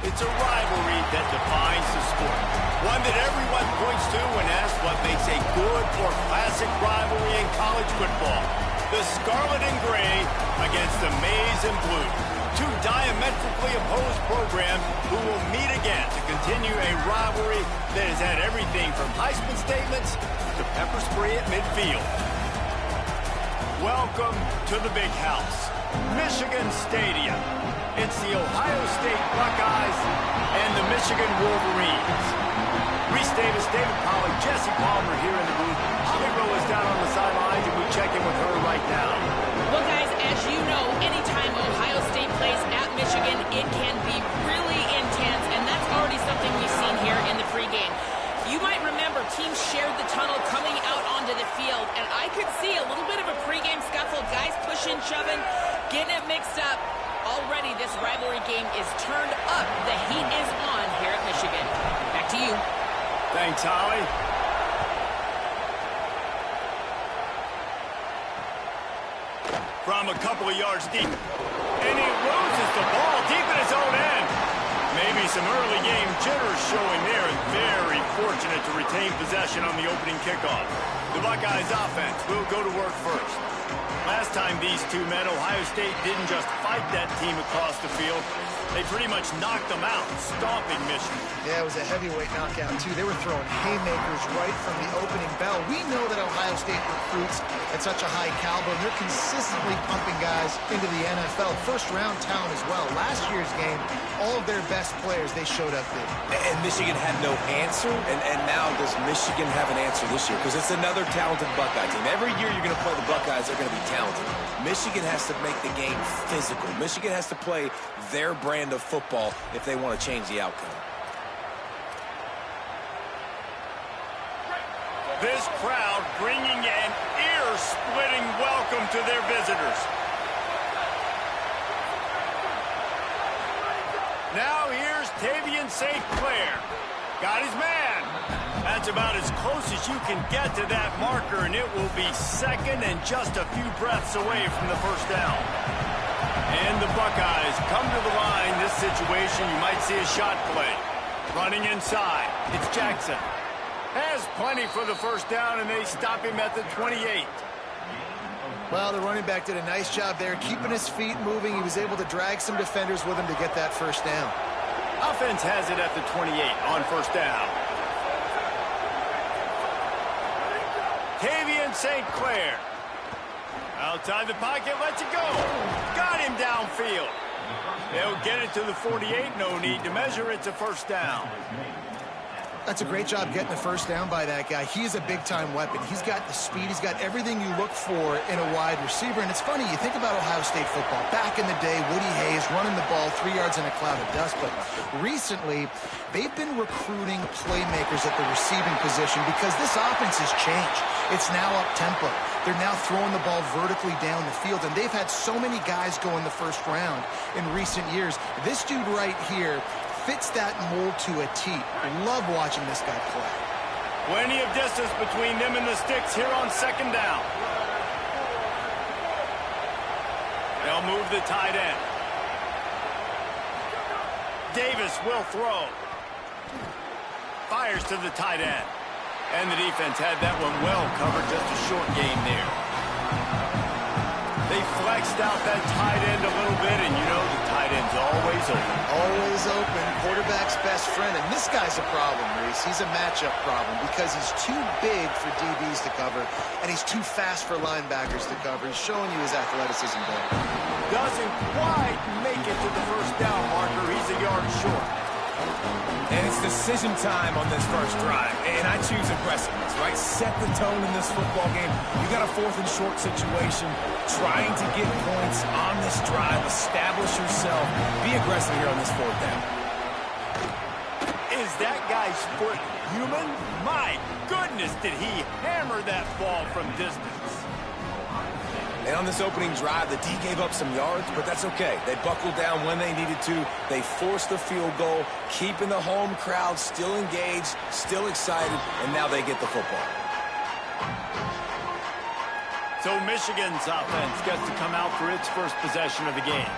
It's a rivalry that defines the sport. One that everyone points to when asked what makes a good or classic rivalry in college football. The Scarlet and Gray against the Maize and Blue. Two diametrically opposed programs who will meet again to continue a rivalry that has had everything from Heisman statements to pepper spray at midfield. Welcome to the Big House, Michigan Stadium. It's the Ohio State Buckeyes and the Michigan Wolverines. Reese Davis, David Pollack, Jesse Palmer here in the booth. Holly Rowe is down on the sidelines, and we check in with her right now. Well, guys, as you know, anytime Ohio State plays at Michigan, it can be really intense, and that's already something we've seen here in the pregame. You might remember teams shared the tunnel coming out onto the field, and I could see a little bit of a pregame scuffle, guys pushing, shoving, getting it mixed up. Already this rivalry game is turned up. The heat is on here at Michigan. Back to you. Thanks, Holly. From a couple of yards deep. And he loses the ball deep in his own end. Maybe some early game jitters showing there, and very fortunate to retain possession on the opening kickoff. The Buckeyes offense will go to work first. Last time these two met, Ohio State didn't just fight that team across the field. They pretty much knocked them out, stomping Michigan. Yeah, it was a heavyweight knockout, too. They were throwing haymakers right from the opening bell. We know that Ohio State recruits at such a high caliber, and they're consistently pumping guys into the NFL. First-round talent as well. Last year's game, all of their best players, they showed up big. And Michigan had no answer, and now does Michigan have an answer this year? Because it's another talented Buckeye team. Every year you're going to play the Buckeyes, they're going to be talented. Michigan has to make the game physical. Michigan has to play their brand of football if they want to change the outcome. This crowd bringing an ear-splitting welcome to their visitors. Now here's Tavian St. Clair. Got his man. That's about as close as you can get to that marker, and it will be second and just a few breaths away from the first down. And the Buckeyes come to the line. This situation, you might see a shot play. Running inside, it's Jackson. Has plenty for the first down, and they stop him at the 28. Well, the running back did a nice job there, keeping his feet moving. He was able to drag some defenders with him to get that first down. Offense has it at the 28 on first down. Tavian St. Clair. Outside the pocket, lets it go. Got him downfield. They'll get it to the 48. No need to measure. It's a first down. That's a great job getting the first down by that guy. He is a big-time weapon. He's got the speed. He's got everything you look for in a wide receiver. And it's funny, you think about Ohio State football. Back in the day, Woody Hayes running the ball 3 yards in a cloud of dust. But recently, they've been recruiting playmakers at the receiving position because this offense has changed. It's now up-tempo. They're now throwing the ball vertically down the field. And they've had so many guys go in the first round in recent years. This dude right here fits that mold to a T. Love watching this guy play. Plenty of distance between them and the sticks here on second down. They'll move the tight end. Davis will throw. Fires to the tight end. And the defense had that one well covered. Just a short game there. They flexed out that tight end a little bit, and you know the tight end's always open. Always open. Quarterback's best friend. And this guy's a problem, Reese. He's a matchup problem because he's too big for DBs to cover, and he's too fast for linebackers to cover. He's showing you his athleticism there. Doesn't quite make it to the first down marker. He's a yard short. And it's decision time on this first drive. And I choose aggressiveness, right? Set the tone in this football game. You got a 4th and short situation. Trying to get points on this drive. Establish yourself. Be aggressive here on this 4th down. Is that guy's foot human? My goodness, did he hammer that ball from distance. And on this opening drive, the D gave up some yards, but that's okay. They buckled down when they needed to. They forced the field goal, keeping the home crowd still engaged, still excited, and now they get the football. So Michigan's offense gets to come out for its first possession of the game.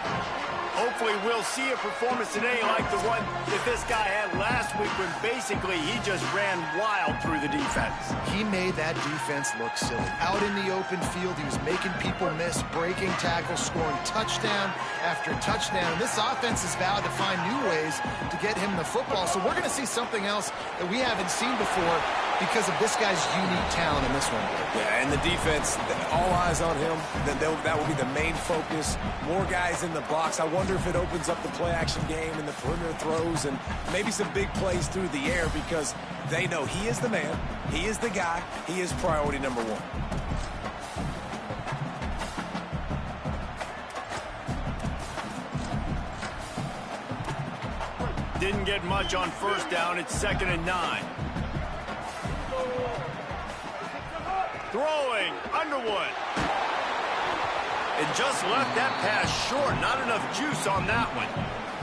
Hope hopefully we'll see a performance today like the one that this guy had last week when basically he just ran wild through the defense. He made that defense look silly. Out in the open field, he was making people miss, breaking tackles, scoring touchdown after touchdown. This offense is vowed to find new ways to get him the football. So we're going to see something else that we haven't seen before because of this guy's unique talent in this one. Yeah, and the defense, all eyes on him. That will be the main focus. More guys in the box. I wonder if it opens up the play-action game and the perimeter throws and maybe some big plays through the air because they know he is the man, he is the guy, he is priority number one. Didn't get much on first down. It's 2nd and 9. Throwing, Underwood. And just left that pass short. Not enough juice on that one.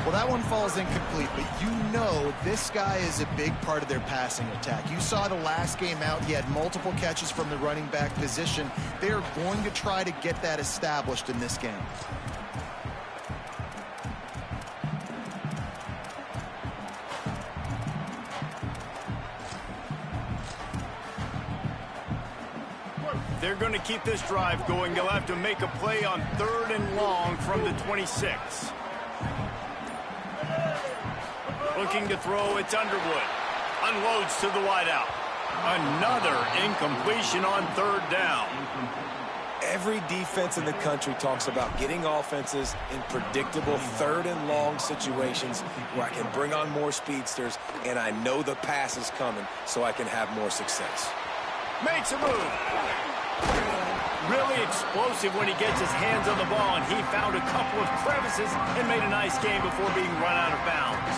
Well, that one falls incomplete, but you know this guy is a big part of their passing attack. You saw the last game out. He had multiple catches from the running back position. They're going to try to get that established in this game. They're going to keep this drive going. They'll have to make a play on 3rd and long from the 26. Looking to throw, it's Underwood. Unloads to the wideout. Another incompletion on 3rd down. Every defense in the country talks about getting offenses in predictable 3rd and long situations where I can bring on more speedsters and I know the pass is coming so I can have more success. Makes a move. Really explosive when he gets his hands on the ball, and he found a couple of crevices and made a nice game before being run out of bounds.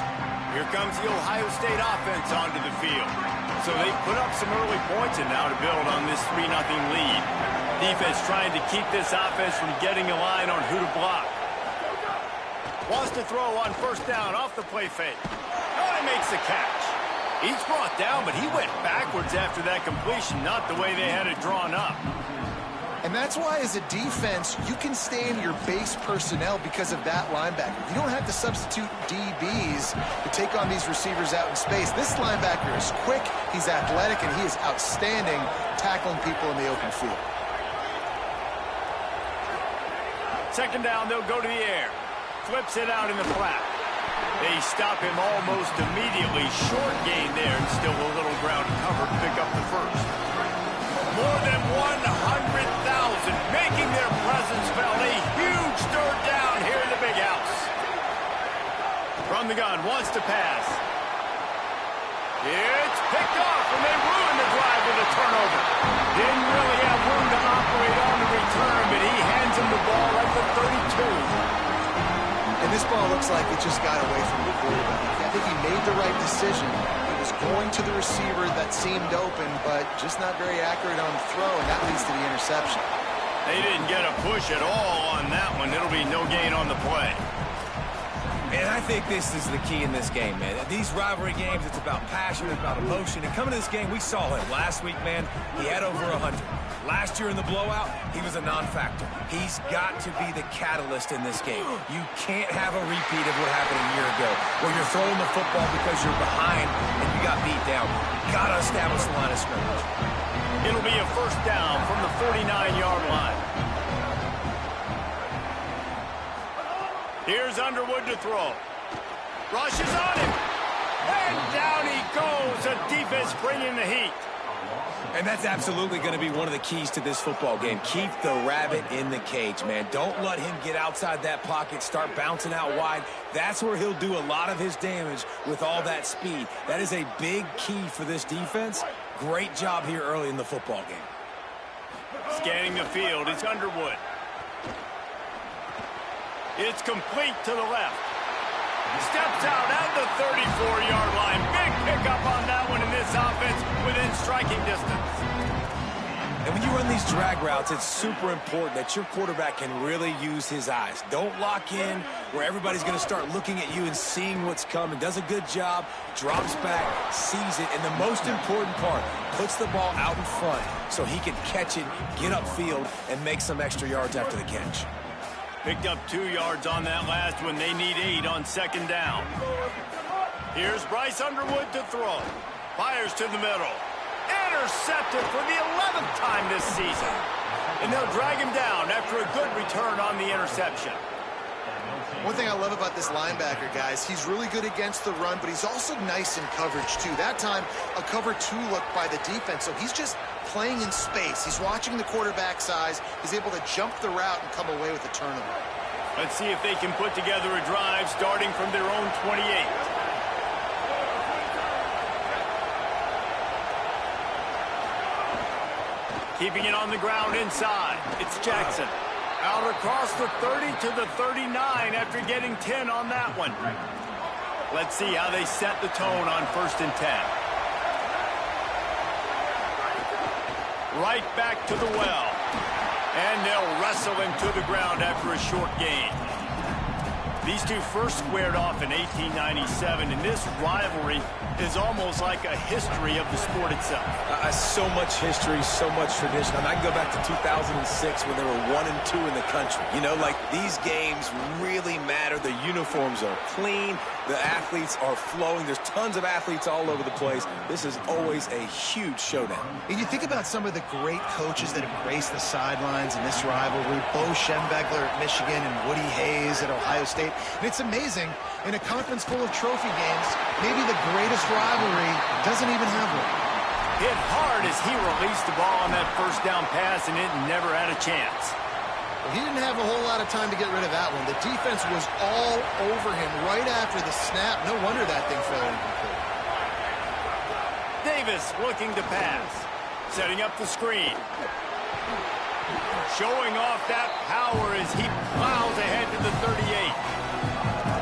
Here comes the Ohio State offense onto the field. So they put up some early points and now to build on this 3-0 lead. Defense trying to keep this offense from getting a line on who to block. Wants to throw on first down off the play fake. Oh, he makes the catch. He's brought down, but he went backwards after that completion, not the way they had it drawn up. And that's why, as a defense, you can stay in your base personnel because of that linebacker. You don't have to substitute DBs to take on these receivers out in space. This linebacker is quick, he's athletic, and he is outstanding tackling people in the open field. 2nd down, they'll go to the air. Flips it out in the flat. They stop him almost immediately. Short gain there, and still a little ground covered to pick up the first. More than 100,000 making their presence felt. A huge 3rd down here in the big house. From the gun, wants to pass. It's picked off, and they ruin the drive with a turnover. Didn't really have room to operate on the return, but he hands him the ball at the 32. And this ball looks like it just got away from the quarterback. I think he made the right decision. He was going to the receiver that seemed open, but just not very accurate on the throw, and that leads to the interception. They didn't get a push at all on that one. It'll be no gain on the play. And I think this is the key in this game, man. These rivalry games, it's about passion, it's about emotion. And coming to this game, we saw him last week, man. He had over 100. Last year in the blowout, he was a non-factor. He's got to be the catalyst in this game. You can't have a repeat of what happened a year ago, where you're throwing the football because you're behind and you got beat down. Got to establish the line of scrimmage. It'll be a first down from the 49-yard line. Here's Underwood to throw. Rushes on him. And down he goes. A defense bringing the heat. And that's absolutely going to be one of the keys to this football game. Keep the rabbit in the cage, man. Don't let him get outside that pocket, start bouncing out wide. That's where he'll do a lot of his damage with all that speed. That is a big key for this defense. Great job here early in the football game. Scanning the field, it's Underwood. It's complete to the left. Steps out at the 34-yard line. Big pickup on that one in this offense within striking distance. And when you run these drag routes, it's super important that your quarterback can really use his eyes. Don't lock in where everybody's going to start looking at you and seeing what's coming. Does a good job, drops back, sees it, and the most important part, puts the ball out in front so he can catch it, get upfield, and make some extra yards after the catch. Picked up 2 yards on that last one. They need 8 on second down. Here's Bryce Underwood to throw. Fires to the middle. Intercepted for the 11th time this season. And they'll drag him down after a good return on the interception. One thing I love about this linebacker, guys, he's really good against the run, but he's also nice in coverage, too. That time, a cover 2 look by the defense, so he's just playing in space. He's watching the quarterback's eyes. He's able to jump the route and come away with a turnover. Let's see if they can put together a drive starting from their own 28. Keeping it on the ground inside. It's Jackson. Out across the 30 to the 39 after getting 10 on that one. Let's see how they set the tone on 1st and 10. Right back to the well. And they'll wrestle him to the ground after a short gain. These two first squared off in 1897, and this rivalry is almost like a history of the sport itself. So much history, so much tradition. I can go back to 2006 when they were 1 and 2 in the country. You know, like, these games really matter. The uniforms are clean. The athletes are flowing. There's tons of athletes all over the place. This is always a huge showdown. And you think about some of the great coaches that have graced the sidelines in this rivalry. Bo Schembechler at Michigan and Woody Hayes at Ohio State. And it's amazing, in a conference full of trophy games, maybe the greatest rivalry doesn't even have one. Hit hard as he released the ball on that first down pass, and it never had a chance. Well, he didn't have a whole lot of time to get rid of that one. The defense was all over him right after the snap. No wonder that thing fell incomplete. Davis looking to pass. Setting up the screen. Showing off that power as he plows ahead to the 38.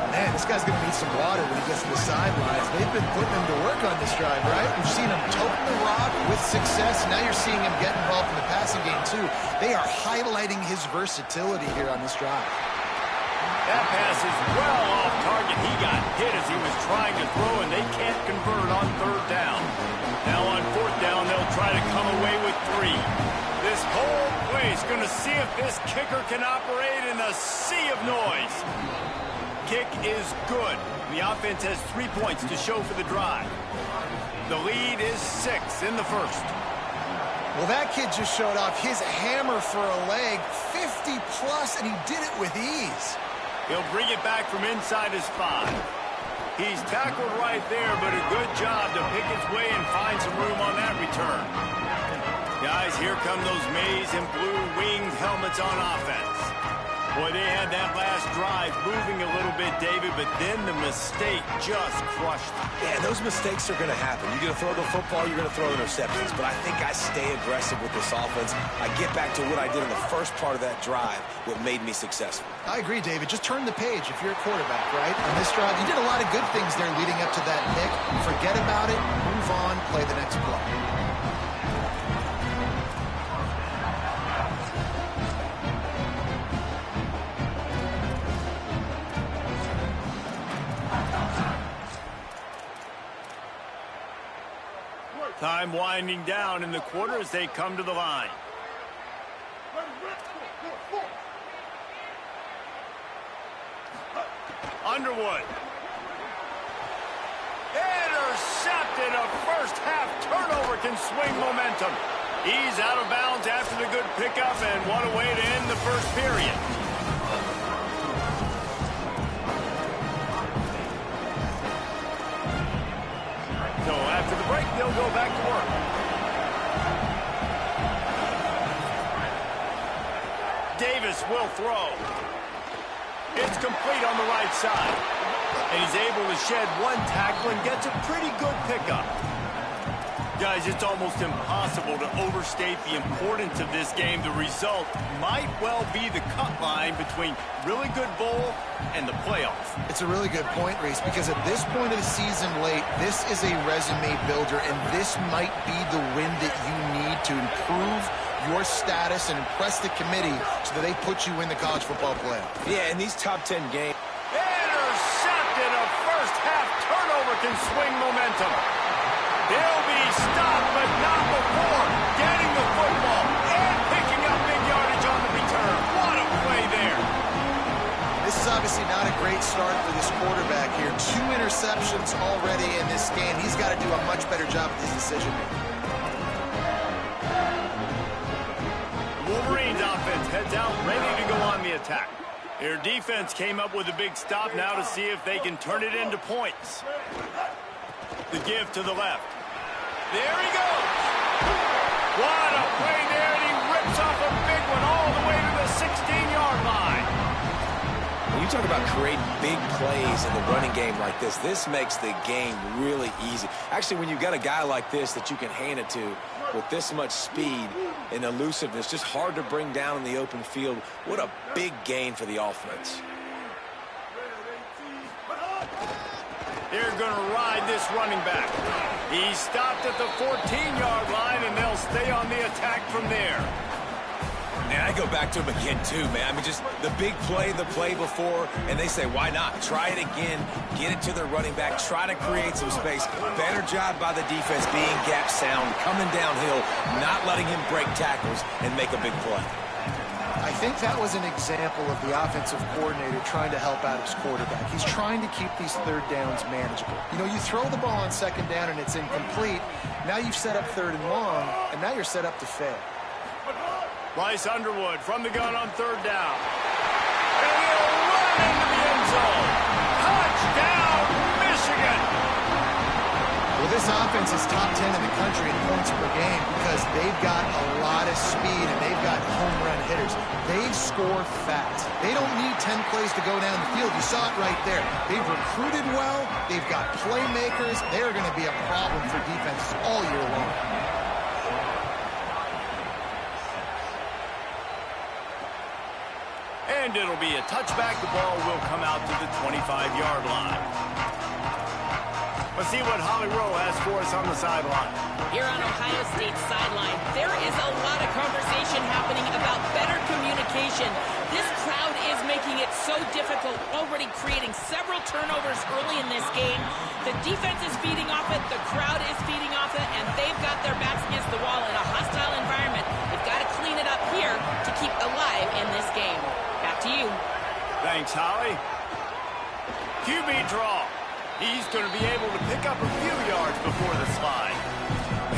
Man, this guy's going to need some water when he gets to the sidelines. They've been putting him to work on this drive, right? We've seen him toting the rock with success. Now you're seeing him get involved in the passing game, too. They are highlighting his versatility here on this drive. That pass is well off target. He got hit as he was trying to throw, and they can't convert on 3rd down. Now on 4th down, they'll try to come away with 3. This whole place going to see if this kicker can operate in a sea of noise. Kick is good. The offense has 3 points to show for the drive. The lead is 6 in the first. Well, that kid just showed off his hammer for a leg, 50 plus, and he did it with ease. He'll bring it back from inside his 5. He's tackled right there, but a good job to pick his way and find some room on that return. Guys, here come those maize and blue winged helmets on offense. Boy, they had that last drive moving a little bit, David, but then the mistake just crushed them. Yeah, those mistakes are going to happen. You're going to throw the football, you're going to throw interceptions, but I think I stay aggressive with this offense. I get back to what I did in the first part of that drive, what made me successful. I agree, David. Just turn the page if you're a quarterback, right? On this drive, you did a lot of good things there leading up to that pick. Forget about it, move on, play the next play. Time winding down in the quarter as they come to the line. Underwood. Intercepted. A first half turnover can swing momentum. He's out of bounds after the good pickup, and what a way to end the first period. So after the break, they'll go back to work. Davis will throw. It's complete on the right side. And he's able to shed 1 tackle and gets a pretty good pickup. Guys, it's almost impossible to overstate the importance of this game. The result might well be the cut line between really good bowl and the playoff. It's a really good point, Reese, because at this point of the season late, this is a resume builder, and this might be the win that you need to improve your status and impress the committee so that they put you in the college football playoff. Yeah, in these top 10 games. Intercepted. A first half turnover can swing momentum. He'll be stopped, but not before getting the football and picking up big yardage on the return. What a play there. obviously not a great start for this quarterback here. 2 interceptions already in this game. He's got to do a much better job with his decision-making. Wolverines offense heads out, ready to go on the attack. Their defense came up with a big stop now to see if they can turn it into points. The give to the left. There he goes. What a play there, and he rips off a big one all the way to the 16-yard line. When you talk about creating big plays in the running game like this makes the game really easy. Actually, when you've got a guy like this that you can hand it to with this much speed and elusiveness, just hard to bring down in the open field. What a big gain for the offense. They're going to ride this running back. He stopped at the 14-yard line, and they'll stay on the attack from there. And I go back to him again, too, man. I mean, just the big play, the play before, and they say, why not? Try it again, get it to their running back, try to create some space. Better job by the defense being gap sound, coming downhill, not letting him break tackles and make a big play. I think that was an example of the offensive coordinator trying to help out his quarterback. He's trying to keep these third downs manageable. You know, you throw the ball on second down and it's incomplete. Now you've set up third and long, and now you're set up to fail. Bryce Underwood from the gun on third down. And he'll run into the end zone. Touchdown, Michigan! Well, this offense is top 10 in the country in points per game because they've got a lot of speed and they've got home run hitters. They score fast. They don't need 10 plays to go down the field. You saw it right there. They've recruited well. They've got playmakers. They're going to be a problem for defenses all year long. And it'll be a touchback. The ball will come out to the 25-yard line. Let's see what Holly Rowe has for us on the sideline. Here on Ohio State's sideline, there is a lot of conversation happening about better communication. This crowd is making it so difficult, already creating several turnovers early in this game. The defense is feeding off it, the crowd is feeding off it, and they've got their backs against the wall in a hostile environment. They've got to clean it up here to keep alive in this game. Back to you. Thanks, Holly. QB draw. He's going to be able to pick up a few yards before the slide.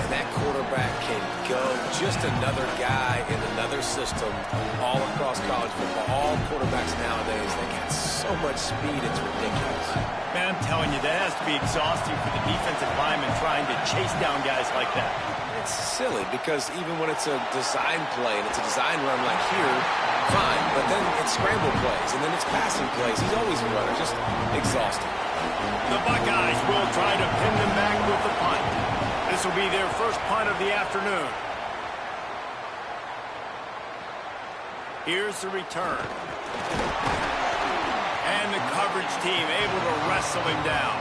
And that quarterback can go. Just another guy in another system all across college football. All quarterbacks nowadays, they got so much speed, it's ridiculous. Man, I'm telling you, that has to be exhausting for the defensive lineman trying to chase down guys like that. It's silly because even when it's a design play and it's a design run like here, fine. But then it's scramble plays and then it's passing plays. He's always a runner, just exhausting. The Buckeyes will try to pin them back with the punt. This will be their first punt of the afternoon. Here's the return. And the coverage team able to wrestle him down.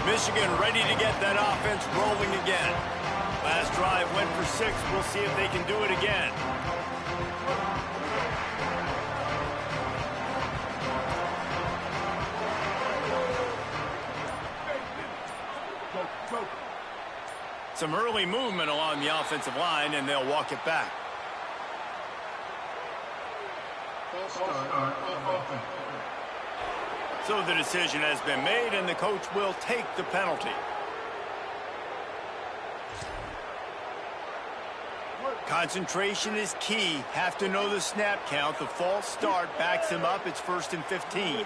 Michigan ready to get that offense rolling again. Last drive went for 6. We'll see if they can do it again. Some early movement along the offensive line, and they'll walk it back. So the decision has been made, and the coach will take the penalty. Concentration is key. Have to know the snap count. The false start backs him up. It's 1st and 15.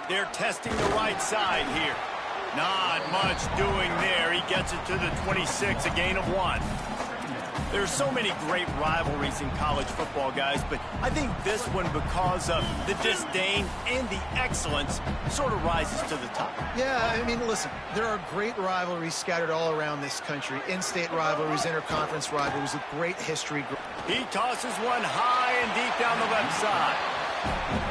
They're testing the right side here. Not much doing there. He gets it to the 26, a gain of 1. There's so many great rivalries in college football, guys, but I think this one, because of the disdain and the excellence, sort of rises to the top. Yeah, I mean, listen, there are great rivalries scattered all around this country. In-state rivalries, interconference rivalries with great history. He tosses one high and deep down the left side.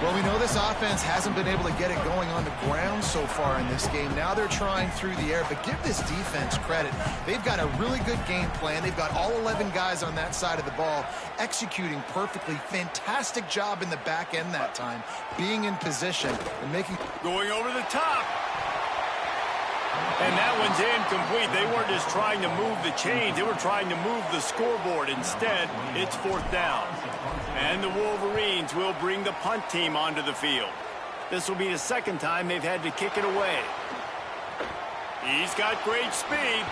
Well, we know this offense hasn't been able to get it going on the ground so far in this game. Now they're trying through the air, but give this defense credit. They've got a really good game plan. They've got all 11 guys on that side of the ball executing perfectly. Fantastic job in the back end that time, being in position and making... Going over the top. And that one's incomplete. They weren't just trying to move the chains. They were trying to move the scoreboard. Instead, it's 4th down. And the Wolverines will bring the punt team onto the field. This will be the 2nd time they've had to kick it away. He's got great speed.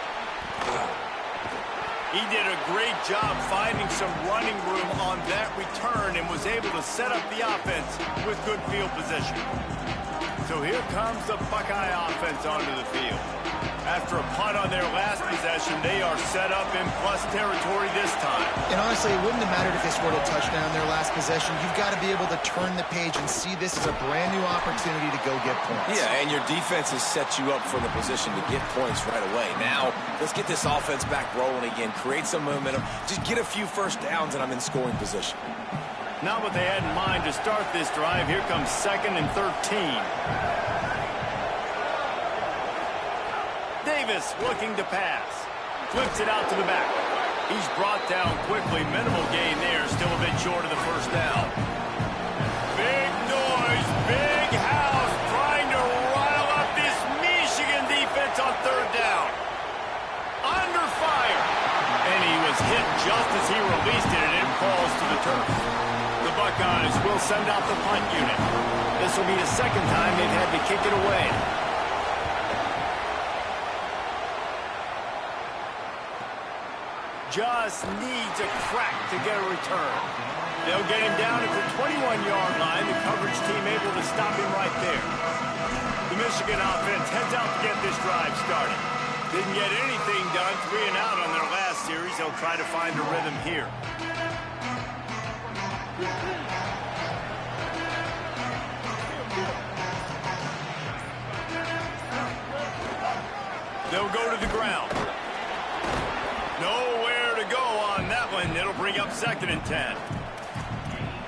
He did a great job finding some running room on that return and was able to set up the offense with good field position. So here comes the Buckeye offense onto the field. After a punt on their last possession, they are set up in plus territory this time. And honestly, it wouldn't have mattered if they scored a touchdown their last possession. You've got to be able to turn the page and see this as a brand new opportunity to go get points. Yeah, and your defense has set you up for the position to get points right away. Now, let's get this offense back rolling again, create some momentum, just get a few first downs, and I'm in scoring position. Not what they had in mind to start this drive. Here comes 2nd and 13. Davis looking to pass. Flips it out to the back. He's brought down quickly. Minimal gain there. Still a bit short of the 1st down. Big noise. Big house. Trying to rile up this Michigan defense on 3rd down. Under fire. And he was hit just as he released it, and it falls to the turf. The Buckeyes will send out the punt unit. This will be the 2nd time they've had to kick it away. Just needs a crack to get a return. They'll get him down at the 21-yard line. The coverage team able to stop him right there. The Michigan offense heads out to get this drive started. Didn't get anything done, 3 and out on their last series. They'll try to find a rhythm here. They'll go to the ground. Nowhere to go on that one. It'll bring up 2nd and 10.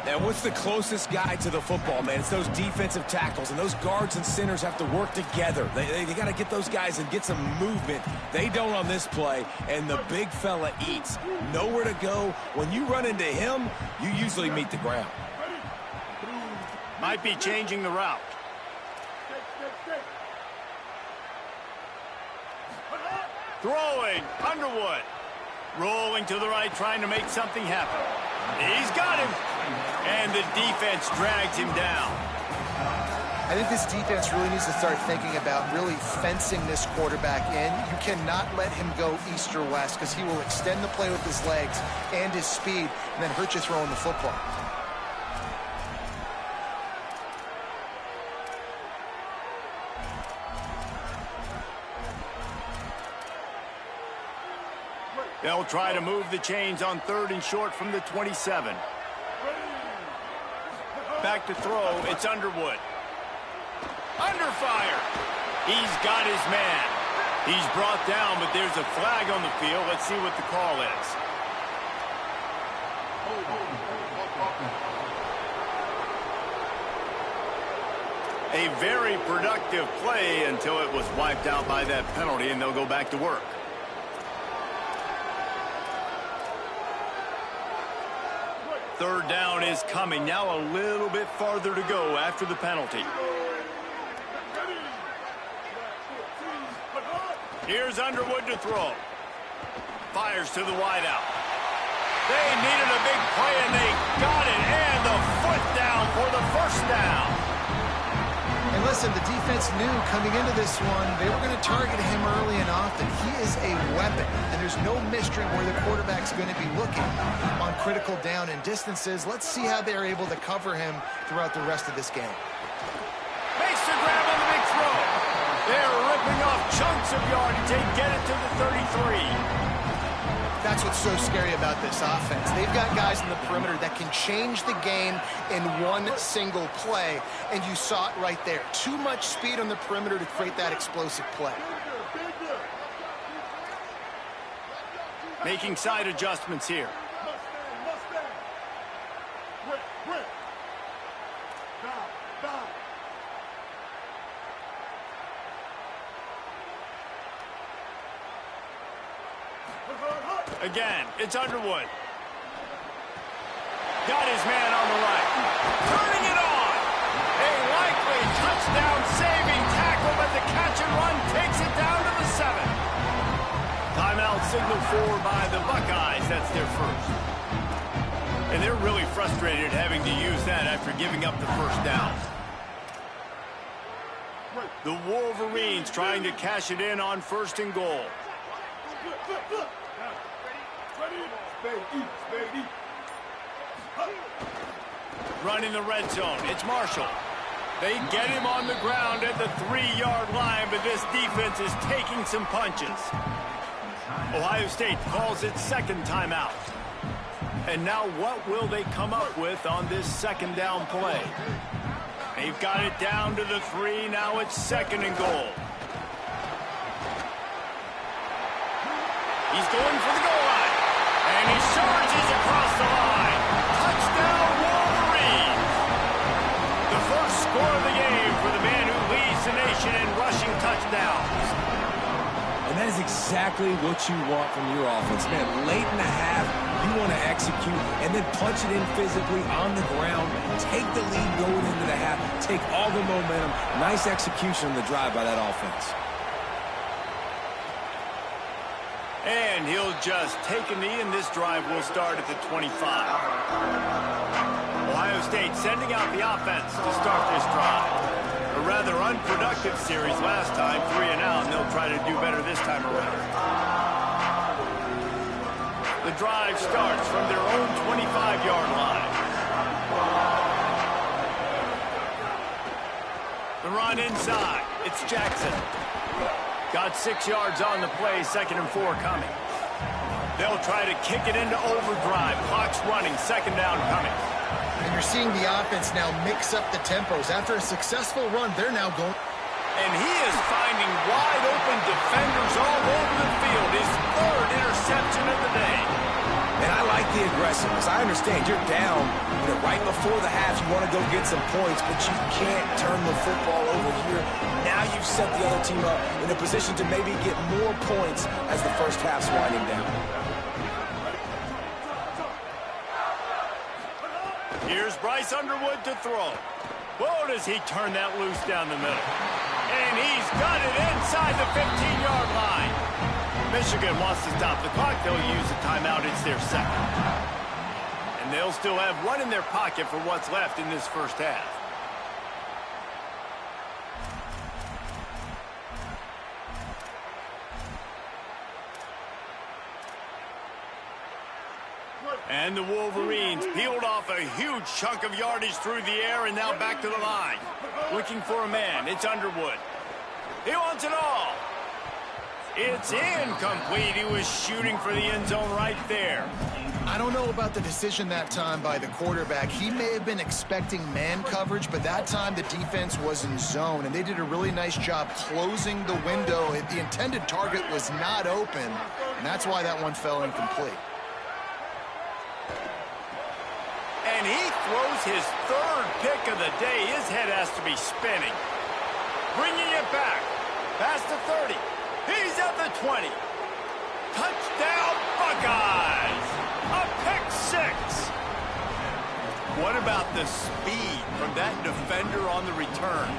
Now, what's the closest guy to the football, man? It's those defensive tackles, and those guards and centers have to work together. They got to get those guys and get some movement. They don't on this play, and the big fella eats. Nowhere to go. When you run into him, you usually meet the ground. Might be changing the route. Throwing, Underwood. Rolling to the right, trying to make something happen. He's got him. And the defense drags him down. I think this defense really needs to start thinking about really fencing this quarterback in. You cannot let him go east or west because he will extend the play with his legs and his speed and then hurt you throwing the football. They'll try to move the chains on 3rd and short from the 27. Back to throw. It's Underwood. Under fire. He's got his man. He's brought down, but there's a flag on the field. Let's see what the call is. A very productive play until it was wiped out by that penalty, and they'll go back to work. Third down is coming. Now a little bit farther to go after the penalty. Here's Underwood to throw. Fires to the wideout. They needed a big play, and they got it. And the foot down for the 1st down. And listen, the defense knew coming into this one, they were going to target him early and often. He is a weapon, and there's no mystery where the quarterback's going to be looking on critical down and distances. Let's see how they're able to cover him throughout the rest of this game. Makes the grab on the big throw. They're ripping off chunks of yardage. They get it to the 33. That's what's so scary about this offense. They've got guys in the perimeter that can change the game in one single play, and you saw it right there. Too much speed on the perimeter to create that explosive play. Making side adjustments here. Again, it's Underwood. Got his man on the right. Turning it on. A likely touchdown-saving tackle, but the catch and run takes it down go forward by the Buckeyes. That's their first. And they're really frustrated having to use that after giving up the first down. The Wolverines trying to cash it in on 1st and goal. Running the red zone. It's Marshall. They get him on the ground at the 3-yard line, but this defense is taking some punches. Ohio State calls its second timeout. And now what will they come up with on this second down play? They've got it down to the 3. Now it's 2nd and goal. He's going for the goal line. And he charges across the line. Touchdown, Wolverines. The first score of the game for the man who leads the nation in rushing touchdowns. And that is exactly what you want from your offense. Man, late in the half, you want to execute and then punch it in physically on the ground. Take the lead going into the half. Take all the momentum. Nice execution on the drive by that offense. And he'll just take a knee, and this drive will start at the 25. Ohio State sending out the offense to start this drive. A rather unproductive series last time, 3 and out, and they'll try to do better this time around. The drive starts from their own 25-yard line. The run inside. It's Jackson. Got 6 yards on the play, 2nd and 4 coming. They'll try to kick it into overdrive. Clock's running, 2nd down coming. And you're seeing the offense now mix up the tempos. After a successful run, they're now going. And he is finding wide open defenders all over the field. His 3rd interception of the day. And I like the aggressiveness. I understand you're down, right before the half. You want to go get some points, but you can't turn the football over here. Now you've set the other team up in a position to maybe get more points as the first half's winding down. Here's Bryce Underwood to throw. Whoa, does he turn that loose down the middle. And he's got it inside the 15-yard line. Michigan wants to stop the clock. They'll use a timeout. It's their 2nd. And they'll still have one in their pocket for what's left in this first half. And the Wolverines peeled off a huge chunk of yardage through the air and now back to the line. Looking for a man. It's Underwood. He wants it all. It's incomplete. He was shooting for the end zone right there. I don't know about the decision that time by the quarterback. He may have been expecting man coverage, but that time the defense was in zone, and they did a really nice job closing the window. The intended target was not open, and that's why that one fell incomplete. And he throws his 3rd pick of the day. His head has to be spinning. Bringing it back. Past the 30. He's at the 20. Touchdown, Buckeyes. A pick 6. What about the speed from that defender on the return?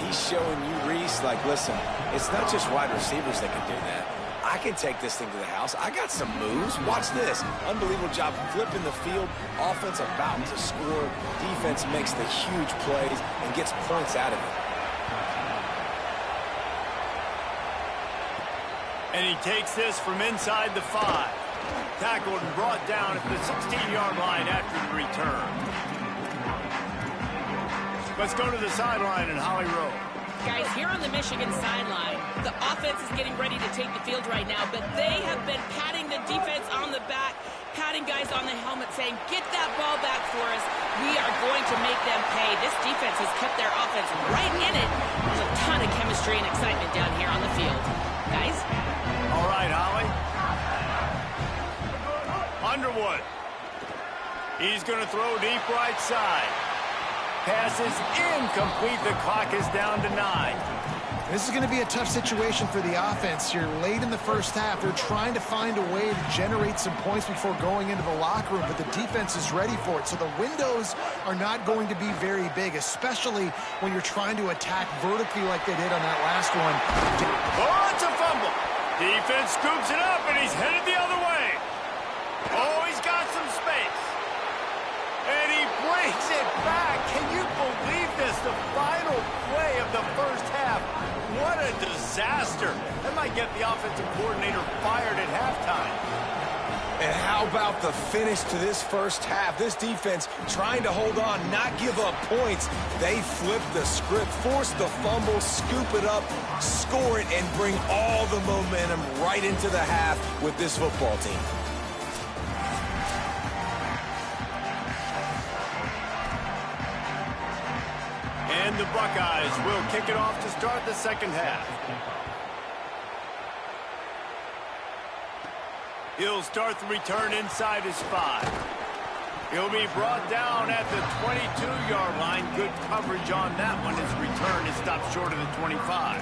He's showing you, Reese, like, listen, it's not just wide receivers that can do that. I can take this thing to the house. I got some moves. Watch this. Unbelievable job flipping the field. Offense about to score. Defense makes the huge plays and gets points out of it. And he takes this from inside the 5. Tackled and brought down at the 16-yard line after the return. Let's go to the sideline in Holly Rowe. Guys, here on the Michigan sideline, the offense is getting ready to take the field right now, but they have been patting the defense on the back, patting guys on the helmet, saying, get that ball back for us. We are going to make them pay. This defense has kept their offense right in it. There's a ton of chemistry and excitement down here on the field. Guys? All right, Holly. Underwood. He's going to throw deep right side. Pass is incomplete. The clock is down to 9. This is going to be a tough situation for the offense here. Late in the first half, they're trying to find a way to generate some points before going into the locker room, but the defense is ready for it. So the windows are not going to be very big, especially when you're trying to attack vertically like they did on that last one. Oh, it's a fumble. Defense scoops it up, and he's headed the other way. Oh, he's got some space. And he brings it back. Can you believe this? The final play of the first half. What a disaster. That might get the offensive coordinator fired at halftime. And how about the finish to this first half? This defense trying to hold on, not give up points. They flipped the script, forced the fumble, scoop it up, score it, and bring all the momentum right into the half with this football team. And the Buckeyes will kick it off to start the second half. He'll start the return inside his 5. He'll be brought down at the 22-yard line. Good coverage on that one. His return is stopped short of the 25.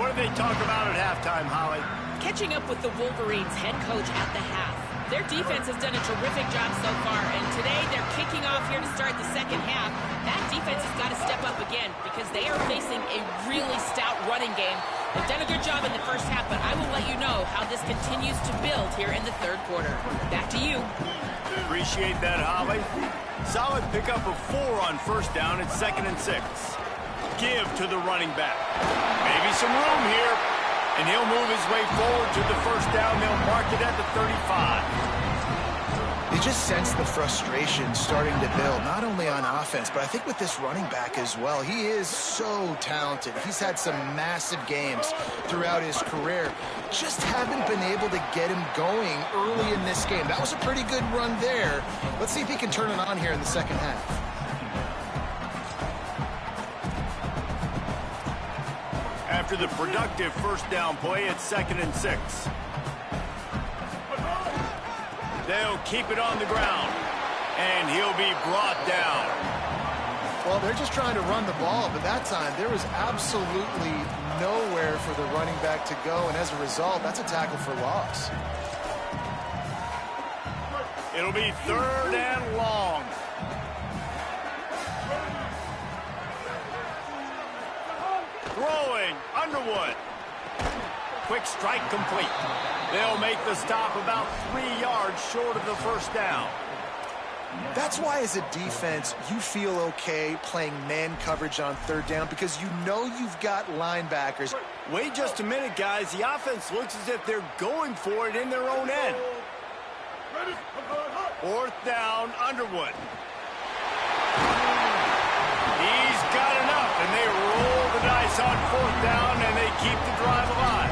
What do they talk about at halftime, Holly? Catching up with the Wolverines head coach at the half. Their defense has done a terrific job so far, and today they're kicking off here to start the second half. That defense has got to step up again because they are facing a really stout running game. They've done a good job in the first half, but I will let you know how this continues to build here in the third quarter. Back to you. Appreciate that, Holly. Solid pickup of 4 on first down at 2nd and 6. Give to the running back. Maybe some room here. And he'll move his way forward to the first down. They'll mark it at the 35. You just sense the frustration starting to build, not only on offense, but I think with this running back as well. He is so talented. He's had some massive games throughout his career. Just haven't been able to get him going early in this game. That was a pretty good run there. Let's see if he can turn it on here in the second half. After the productive first down play at 2nd and 6. They'll keep it on the ground, and he'll be brought down. Well, they're just trying to run the ball, but that time there was absolutely nowhere for the running back to go, and as a result, that's a tackle for loss. It'll be 3rd and long. Throwing, Underwood. Quick strike complete. They'll make the stop about 3 yards short of the first down. That's why as a defense, you feel okay playing man coverage on 3rd down because you know you've got linebackers. Wait just a minute, guys. The offense looks as if they're going for it in their own end. 4th down, Underwood. He's got enough, and they roll the dice on 4th down, and they keep the drive alive.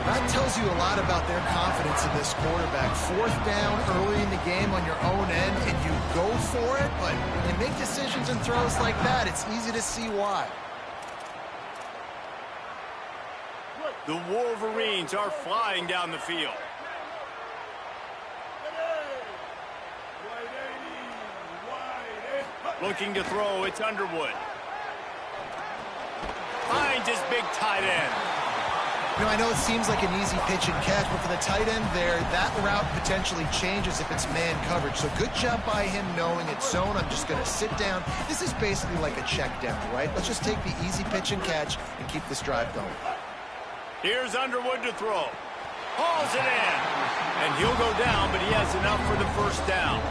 That tells you a lot about their confidence in this quarterback. 4th down early in the game on your own end, and you go for it, but when you make decisions and throws like that, it's easy to see why. The Wolverines are flying down the field. Looking to throw, it's Underwood. Finds his big tight end. You know, I know it seems like an easy pitch and catch, but for the tight end there, that route potentially changes if it's man coverage. So good job by him knowing it's zone. I'm just going to sit down. This is basically like a check down, right? Let's just take the easy pitch and catch and keep this drive going. Here's Underwood to throw. Hauls it in. And he'll go down, but he has enough for the first down.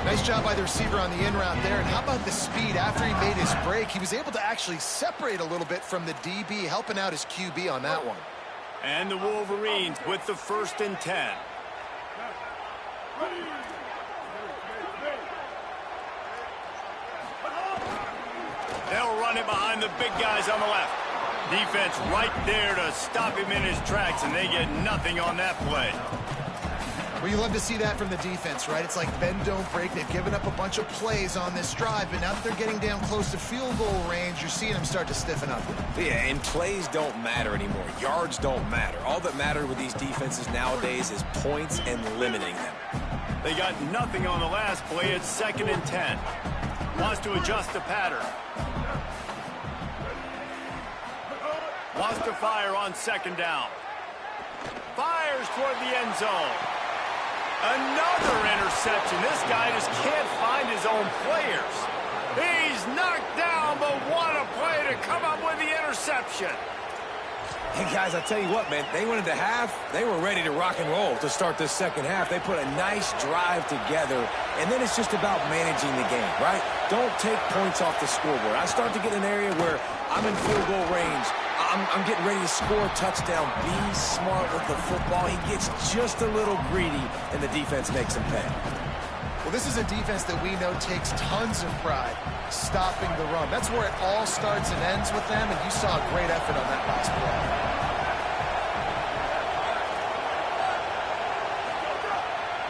Nice job by the receiver on the in route there. And how about the speed? After he made his break, he was able to actually separate a little bit from the DB, helping out his QB on that one. And the Wolverines with the 1st and 10. They'll run it behind the big guys on the left. Defense right there to stop him in his tracks, and they get nothing on that play. Well, you love to see that from the defense, right? It's like bend, don't break. They've given up a bunch of plays on this drive, but now that they're getting down close to field goal range, you're seeing them start to stiffen up. Yeah, and plays don't matter anymore. Yards don't matter. All that matters with these defenses nowadays is points and limiting them. They got nothing on the last play. It's 2nd and 10. Wants to adjust the pattern. Wants to fire on 2nd down. Fires toward the end zone. Another interception. This guy just can't find his own players. He's knocked down, but what a play to come up with the interception. Hey, guys, I tell you what, man, they went into half. They were ready to rock and roll to start this second half. They put a nice drive together, and then it's just about managing the game, right? Don't take points off the scoreboard. I start to get an area where I'm in field goal range. I'm getting ready to score a touchdown. Be smart with the football. He gets just a little greedy, and the defense makes him pay. Well, this is a defense that we know takes tons of pride stopping the run. That's where it all starts and ends with them, and you saw a great effort on that last play.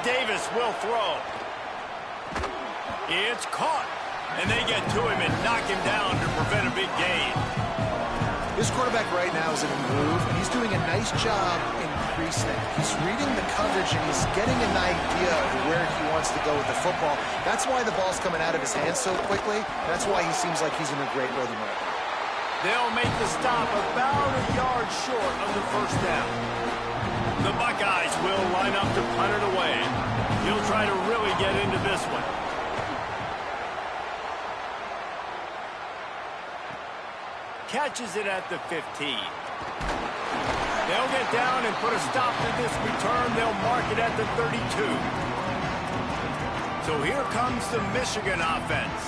Davis will throw. It's caught, and they get to him and knock him down to prevent a big gain. This quarterback right now is in a groove, and he's doing a nice job increasing. He's reading the coverage, and he's getting an idea of where he wants to go with the football. That's why the ball's coming out of his hands so quickly. That's why he seems like he's in a great rhythm right now. They'll make the stop about a yard short of the first down. The Buckeyes will line up to punt it away. He'll try to really get into this one. Catches it at the 15. They'll get down and put a stop to this return. They'll mark it at the 32. So here comes the Michigan offense.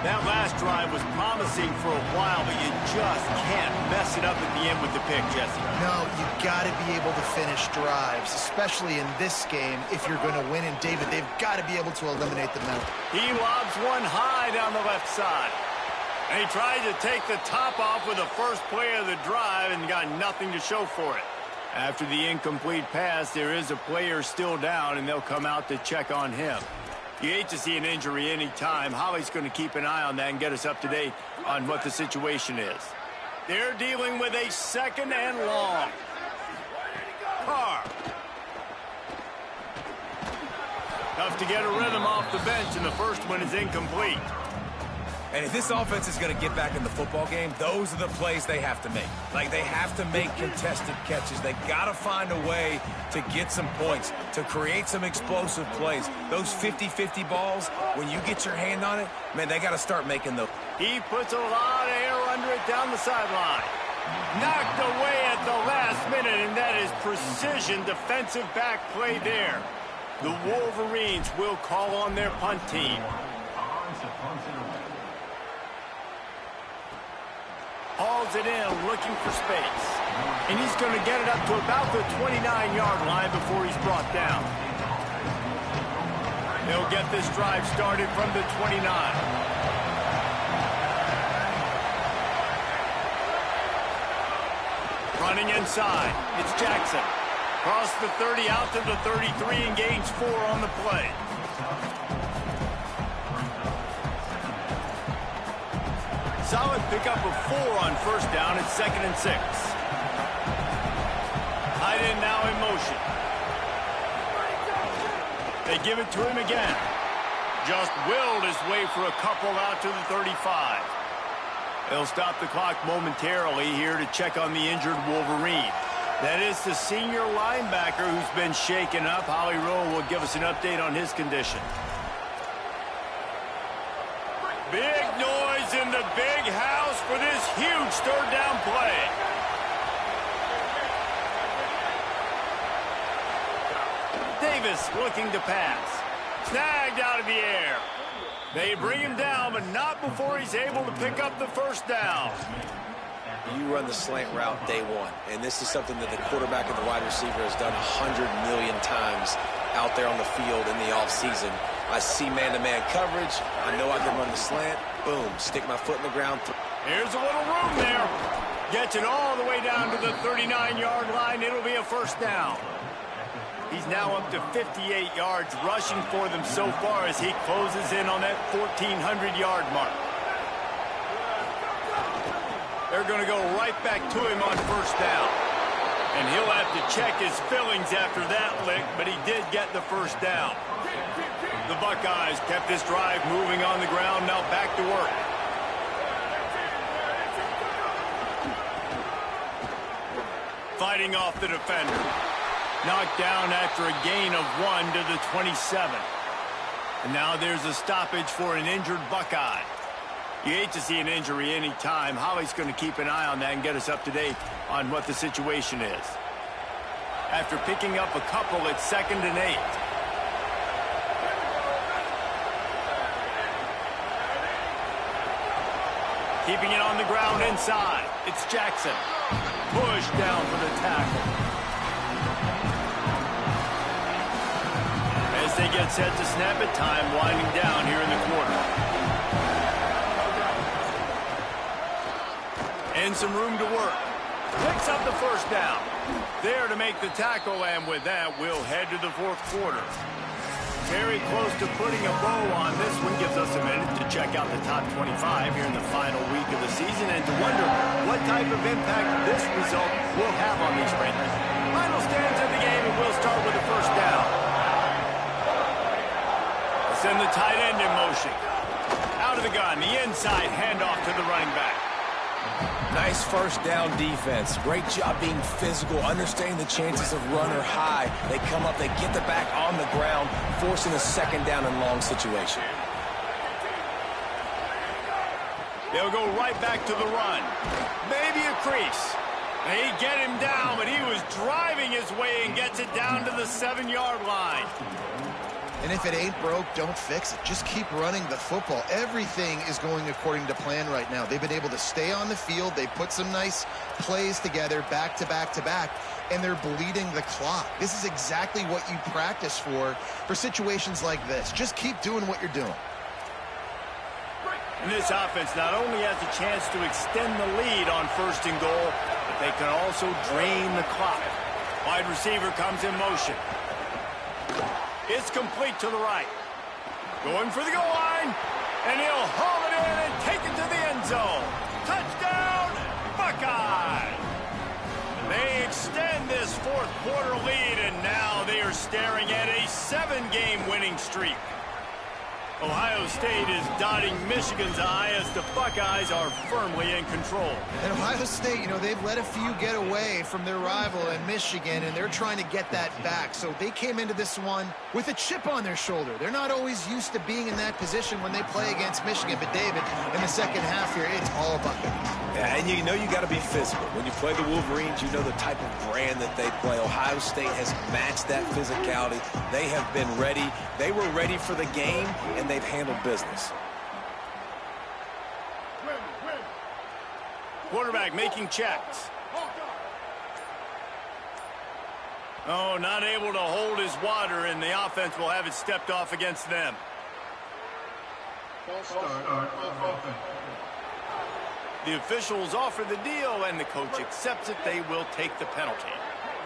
That last drive was promising for a while, but you just can't mess it up at the end with the pick, Jesse. No, you got to be able to finish drives, especially in this game if you're going to win. And, David, they've got to be able to eliminate the mental. He lobs one high down the left side. And he tried to take the top off with the first play of the drive and got nothing to show for it. After the incomplete pass, there is a player still down, and they'll come out to check on him. You hate to see an injury any time. Holly's going to keep an eye on that and get us up to date on what the situation is. They're dealing with a second and long. Carr. Tough to get a rhythm off the bench, and the first one is incomplete. And if this offense is going to get back in the football game, those are the plays they have to make. Like, they have to make contested catches. They got to find a way to get some points, to create some explosive plays. Those 50-50 balls, when you get your hand on it, man, they got to start making those. He puts a lot of air under it down the sideline. Knocked away at the last minute, and that is precision defensive back play there. The Wolverines will call on their punt team. Hauls it in, looking for space. And he's going to get it up to about the 29-yard line before he's brought down. They'll get this drive started from the 29. Running inside, it's Jackson. Across the 30, out to the 33, and gains 4 on the play. Solid pickup of 4 on first down. It's 2nd and 6. Tight end now in motion. They give it to him again. Just willed his way for a couple out to the 35. They'll stop the clock momentarily here to check on the injured Wolverine. That is the senior linebacker who's been shaken up. Holly Rowe will give us an update on his condition. Big noise in the big house for this huge third down play. Davis looking to pass. Snagged out of the air. They bring him down, but not before he's able to pick up the first down. You run the slant route day one, and this is something that the quarterback and the wide receiver has done 100 million times out there on the field in the offseason. I see man-to-man coverage. I know I can run the slant. Boom, stick my foot in the ground. Here's a little room there. Gets it all the way down to the 39-yard line. It'll be a first down. He's now up to 58 yards rushing for them so far as he closes in on that 1,400-yard mark. They're going to go right back to him on first down. And he'll have to check his fillings after that lick, but he did get the first down. The Buckeyes kept this drive moving on the ground, now back to work. Fighting off the defender. Knocked down after a gain of 1 to the 27. And now there's a stoppage for an injured Buckeye. You hate to see an injury any time. Holly's going to keep an eye on that and get us up to date on what the situation is. After picking up a couple, it's 2nd and 8. Keeping it on the ground inside. It's Jackson. Push down for the tackle. As they get set to snap it, time winding down here in the quarter. And some room to work. Picks up the first down. There to make the tackle, and with that, we'll head to the 4th quarter. Very close to putting a bow on this one. Gives us a minute to check out the top 25 here in the final week of the season and to wonder what type of impact this result will have on these Rangers. Final stands of the game, and we'll start with the first down. Let's send the tight end in motion. Out of the gun, the inside handoff to the running back. Nice first down defense. Great job being physical, understanding the chances of run or high. They come up, they get the back on the ground, forcing a 2nd down and long situation. They'll go right back to the run. Maybe a crease. They get him down, but he was driving his way and gets it down to the 7-yard line. And if it ain't broke, don't fix it. Just keep running the football. Everything is going according to plan right now. They've been able to stay on the field. They put some nice plays together back to back to back, and they're bleeding the clock. This is exactly what you practice for situations like this. Just keep doing what you're doing. And this offense not only has a chance to extend the lead on 1st and goal, but they can also drain the clock. Wide receiver comes in motion. It's complete to the right. Going for the goal line, and he'll haul it in and take it to the end zone. Touchdown, Buckeye! They extend this 4th quarter lead, and now they are staring at a 7-game winning streak. Ohio State is dotting Michigan's eye as the Buckeyes are firmly in control. And Ohio State, you know, they've let a few get away from their rival in Michigan, and they're trying to get that back. So they came into this one with a chip on their shoulder. They're not always used to being in that position when they play against Michigan. But, David, in the 2nd half here, it's all Buckeyes. Yeah, and you know you got to be physical. When you play the Wolverines, you know the type of brand that they play. Ohio State has matched that physicality. They have been ready. They were ready for the game, and they've handled business. Quarterback making checks. Oh, not able to hold his water, and the offense will have it stepped off against them. The officials offer the deal, and the coach accepts it. They will take the penalty.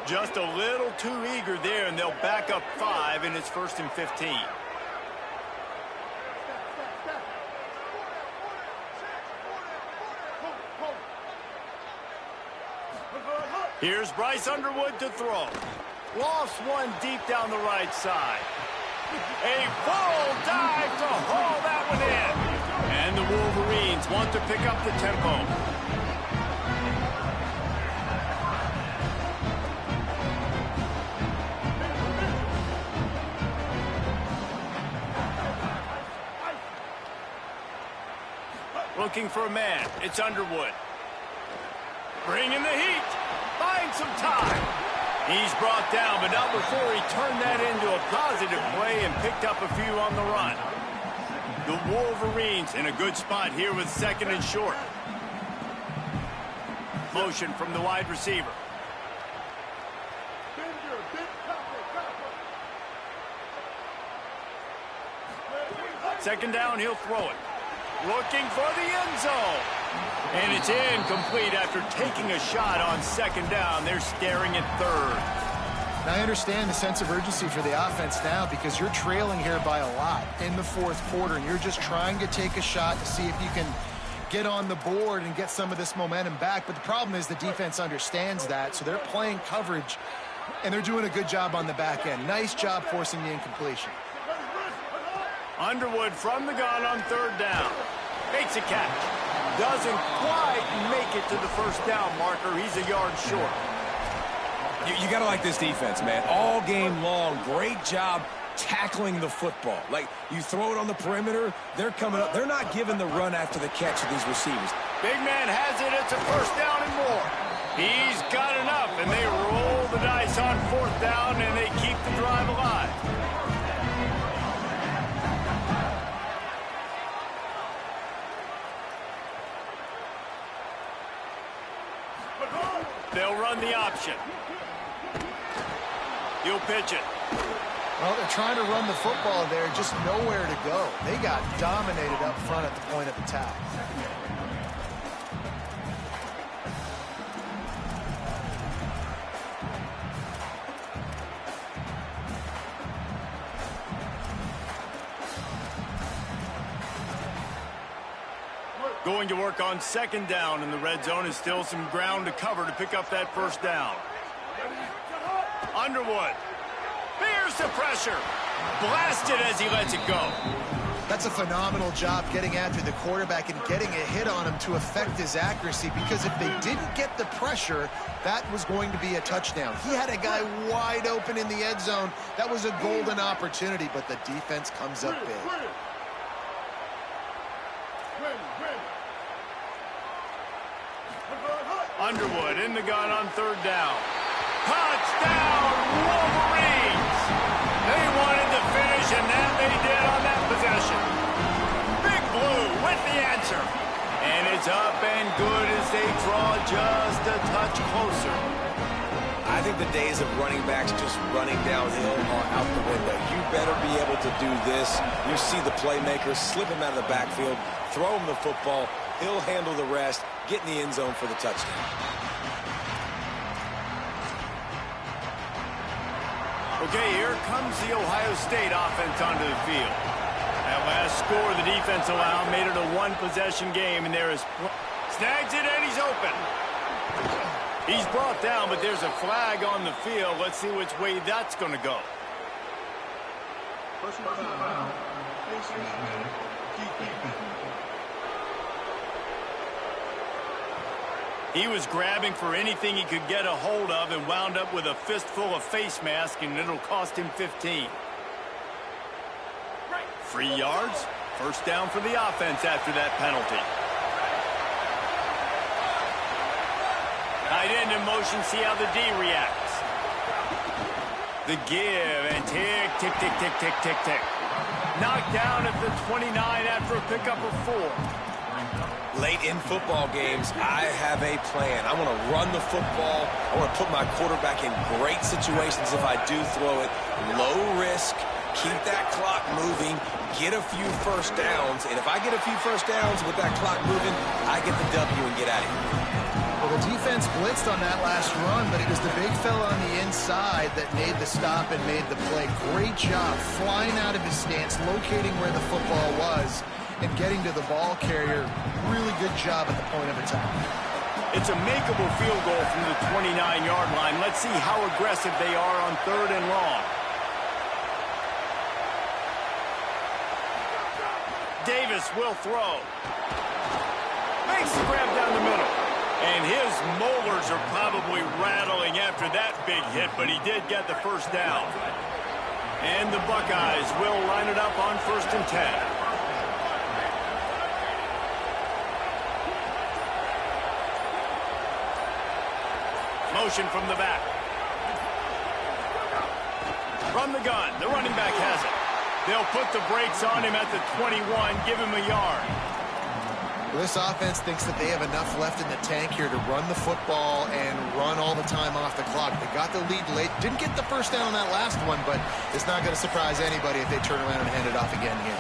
Just a little too eager there, and they'll back up 5, and it's 1st and 15. Here's Bryce Underwood to throw. Lost one deep down the right side. A full dive to haul that one in. And the Wolverines want to pick up the tempo. Looking for a man. It's Underwood. Bringing the heat. Finds some time. He's brought down, but not before he turned that into a positive play and picked up a few on the run. The Wolverines in a good spot here with 2nd and short. Motion from the wide receiver. Second down, he'll throw it. Looking for the end zone. And it's incomplete after taking a shot on 2nd down. They're staring at 3rd. I understand the sense of urgency for the offense now because you're trailing here by a lot in the 4th quarter, and you're just trying to take a shot to see if you can get on the board and get some of this momentum back. But the problem is the defense understands that, so they're playing coverage, and they're doing a good job on the back end. Nice job forcing the incompletion. Underwood from the gun on 3rd down. Makes a catch. Doesn't quite make it to the 1st down marker. He's a yard short. You got to like this defense, man. All game long, great job tackling the football. Like, you throw it on the perimeter, they're coming up. They're not giving the run after the catch of these receivers. Big man has it. It's a first down and more. He's got enough, and they roll the dice on fourth down, and they keep the drive alive. They'll run the option. He'll pitch it. Well, they're trying to run the football there, just nowhere to go. They got dominated up front at the point of attack. Going to work on second down in the red zone is still some ground to cover to pick up that first down. Underwood. Here's the pressure. Blasted as he lets it go. That's a phenomenal job getting after the quarterback and getting a hit on him to affect his accuracy, because if they didn't get the pressure, that was going to be a touchdown. He had a guy wide open in the end zone. That was a golden opportunity, but the defense comes up big. Underwood in the gun on third down. Touchdown, Wolverines! They wanted to finish, and that they did on that possession. Big Blue with the answer. And it's up and good as they draw just a touch closer. I think the days of running backs just running downhill are out the window. You better be able to do this. You see the playmaker, slip him out of the backfield, throw him the football. He'll handle the rest, get in the end zone for the touchdown. Okay, here comes the Ohio State offense onto the field. That last score the defense allowed made it a one-possession game, and there is snags it, and he's open. He's brought down, but there's a flag on the field. Let's see which way that's going to go. He was grabbing for anything he could get a hold of and wound up with a fistful of face mask, and it'll cost him 15. 3 yards. First down for the offense after that penalty. Tight end in motion. See how the D reacts. The give, and tick, tick, tick, tick, tick, tick, tick. Knocked down at the 29 after a pickup of 4. Late in football games, I have a plan. I want to run the football. I want to put my quarterback in great situations if I do throw it. Low risk, keep that clock moving, get a few first downs. And if I get a few first downs with that clock moving, I get the W and get out of here. Well, the defense blitzed on that last run, but it was the big fella on the inside that made the stop and made the play. Great job flying out of his stance, locating where the football was, and getting to the ball carrier. Really good job at the point of attack. It's a makeable field goal from the 29-yard line. Let's see how aggressive they are on third and long. Davis will throw. Makes the grab down the middle. And his molars are probably rattling after that big hit, but he did get the first down. And the Buckeyes will line it up on 1st and 10. Motion from the back. From the gun, the running back has it. They'll put the brakes on him at the 21, give him a yard. Well, this offense thinks that they have enough left in the tank here to run the football and run all the time off the clock. They got the lead late. Didn't get the first down on that last one, but it's not going to surprise anybody if they turn around and hand it off again here.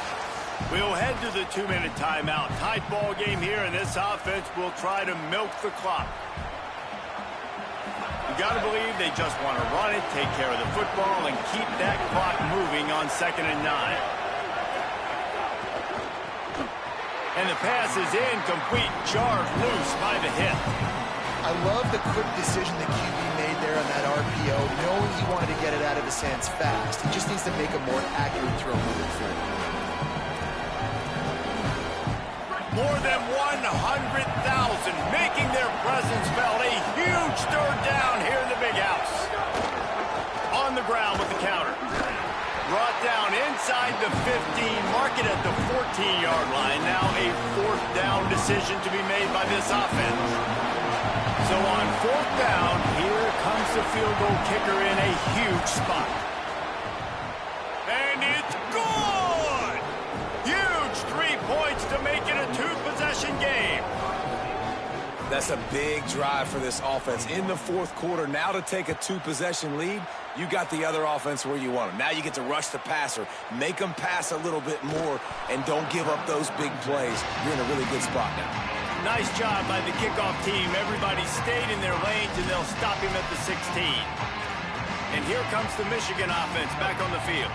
We'll head to the 2-minute timeout. Tight ball game here, and this offense will try to milk the clock. You got to believe they just want to run it, take care of the football, and keep that clock moving on 2nd and 9. And the pass is incomplete, jarred loose by the hit. I love the quick decision the QB made there on that RPO, knowing he wanted to get it out of his hands fast. He just needs to make a more accurate throw moving forward. More than 100,000 making their presence felt. A huge third down here in the big house. On the ground with the counter. Brought down inside the 15, mark it at the 14-yard line. Now a fourth down decision to be made by this offense. So on fourth down, here comes the field goal kicker in a huge spot. And it's good! Huge 3 points to make it a two-possession game. That's a big drive for this offense in the fourth quarter. Now to take a two-possession lead, you got the other offense where you want them. Now you get to rush the passer, make them pass a little bit more, and don't give up those big plays. You're in a really good spot now. Nice job by the kickoff team. Everybody stayed in their lanes, and they'll stop him at the 16. And here comes the Michigan offense back on the field.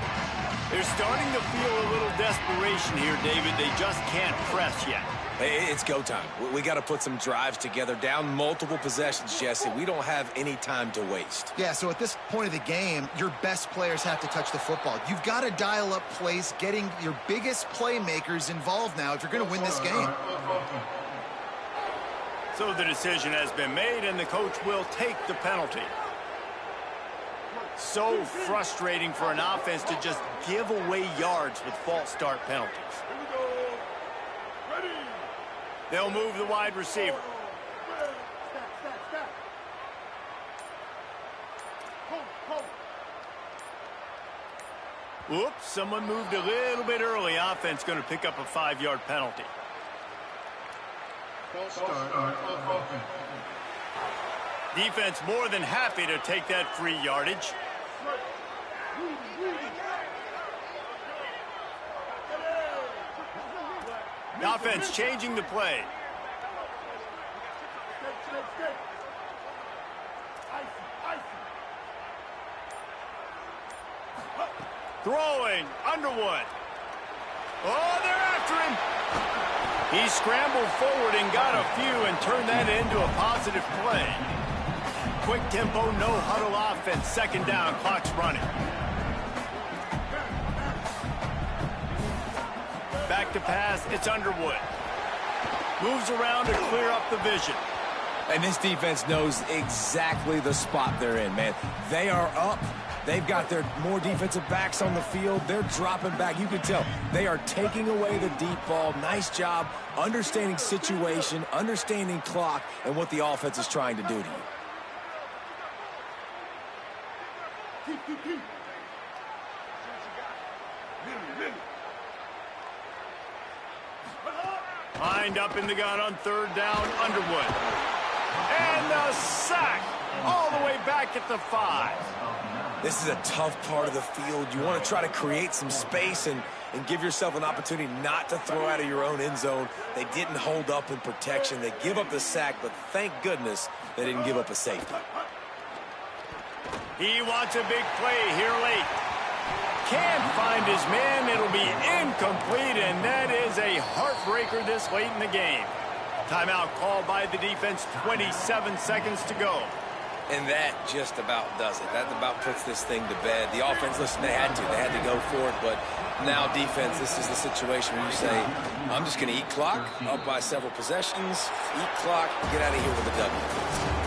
They're starting to feel a little desperation here, David. They just can't press yet. Hey, it's go time. We got to put some drives together, down multiple possessions, Jesse. We don't have any time to waste. Yeah, so at this point of the game, your best players have to touch the football. You've got to dial up plays, getting your biggest playmakers involved now if you're going to win this game. So the decision has been made, and the coach will take the penalty. So frustrating for an offense to just give away yards with false start penalties. They'll move the wide receiver. Whoops, someone moved a little bit early. Offense going to pick up a 5-yard penalty. Defense more than happy to take that free yardage. The offense changing the play. Throwing, Underwood. Oh, they're after him. He scrambled forward and got a few and turned that into a positive play. Quick tempo, no huddle offense. Second down, clock's running. Back to pass, it's Underwood. Moves around to clear up the vision. And this defense knows exactly the spot they're in, man. They are up. They've got their more defensive backs on the field. They're dropping back. You can tell they are taking away the deep ball. Nice job understanding situation, understanding clock, and what the offense is trying to do to you. Lined up in the gun on third down, Underwood. And the sack all the way back at the 5. This is a tough part of the field. You want to try to create some space and give yourself an opportunity not to throw out of your own end zone. They didn't hold up in protection. They give up the sack, but thank goodness they didn't give up a safety. He wants a big play here late. Can't find his man. It'll be incomplete, and that is a heartbreaker this late in the game. Timeout called by the defense, 27 seconds to go. And that just about does it. That about puts this thing to bed. The offense, listen, they had to go for it, but now defense, this is the situation where you say, I'm just going to eat clock, up by several possessions, eat clock, get out of here with a W.